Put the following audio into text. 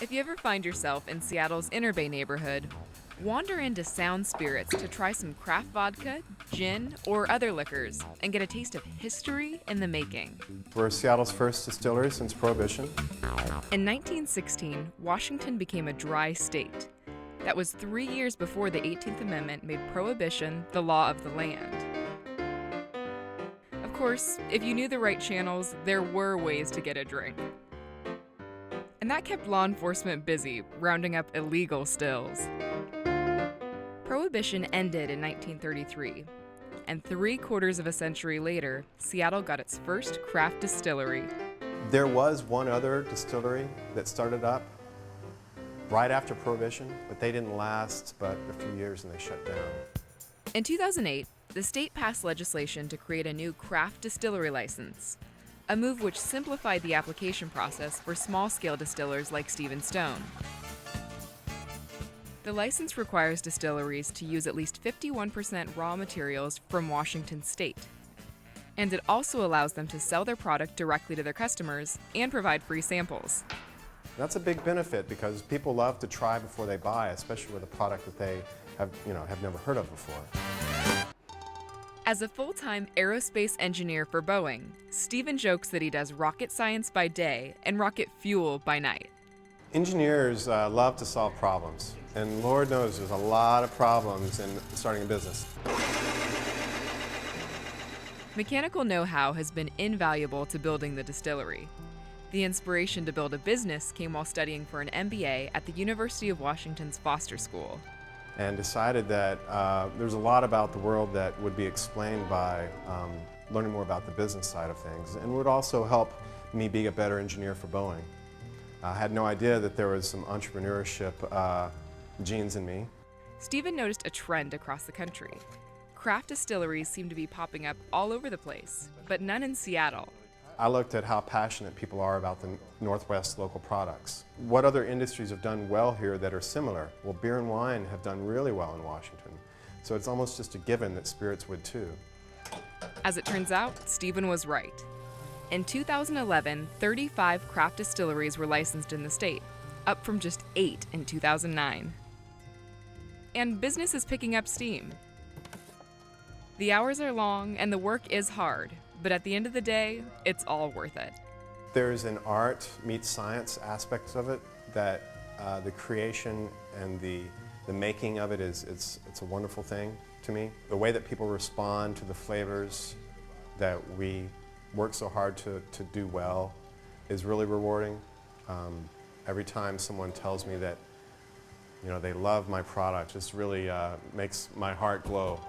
If you ever find yourself in Seattle's Inner Bay neighborhood, wander into Sound Spirits to try some craft vodka, gin, or other liquors and get a taste of history in the making. We're Seattle's first distillery since Prohibition. In 1916, Washington became a dry state. That was 3 years before the 18th Amendment made Prohibition the law of the land. Of course, if you knew the right channels, there were ways to get a drink. And that kept law enforcement busy, rounding up illegal stills. Prohibition ended in 1933, and 3/4 of a century later, Seattle got its first craft distillery. There was one other distillery that started up right after Prohibition, but they didn't last but a few years and they shut down. In 2008, the state passed legislation to create a new craft distillery license, a move which simplified the application process for small-scale distillers like Stephen Stone. The license requires distilleries to use at least 51% raw materials from Washington state. And it also allows them to sell their product directly to their customers and provide free samples. That's a big benefit because people love to try before they buy, especially with a product that they have never heard of before. As a full-time aerospace engineer for Boeing, Stephen jokes that he does rocket science by day and rocket fuel by night. Engineers love to solve problems, and Lord knows there's a lot of problems in starting a business. Mechanical know-how has been invaluable to building the distillery. The inspiration to build a business came while studying for an MBA at the University of Washington's Foster School. And decided that there's a lot about the world that would be explained by learning more about the business side of things, and would also help me be a better engineer for Boeing. I had no idea that there was some entrepreneurship genes in me. Stephen noticed a trend across the country. Craft distilleries seem to be popping up all over the place, but none in Seattle. I looked at how passionate people are about the Northwest local products. What other industries have done well here that are similar? Well, beer and wine have done really well in Washington, so it's almost just a given that spirits would too. As it turns out, Stephen was right. In 2011, 35 craft distilleries were licensed in the state, up from just 8 in 2009. And business is picking up steam. The hours are long and the work is hard, but at the end of the day, it's all worth it. There's an art meets science aspect of it that the creation and the making of it it's a wonderful thing to me. The way that people respond to the flavors that we work so hard to do well is really rewarding. Every time someone tells me that they love my product, just really makes my heart glow.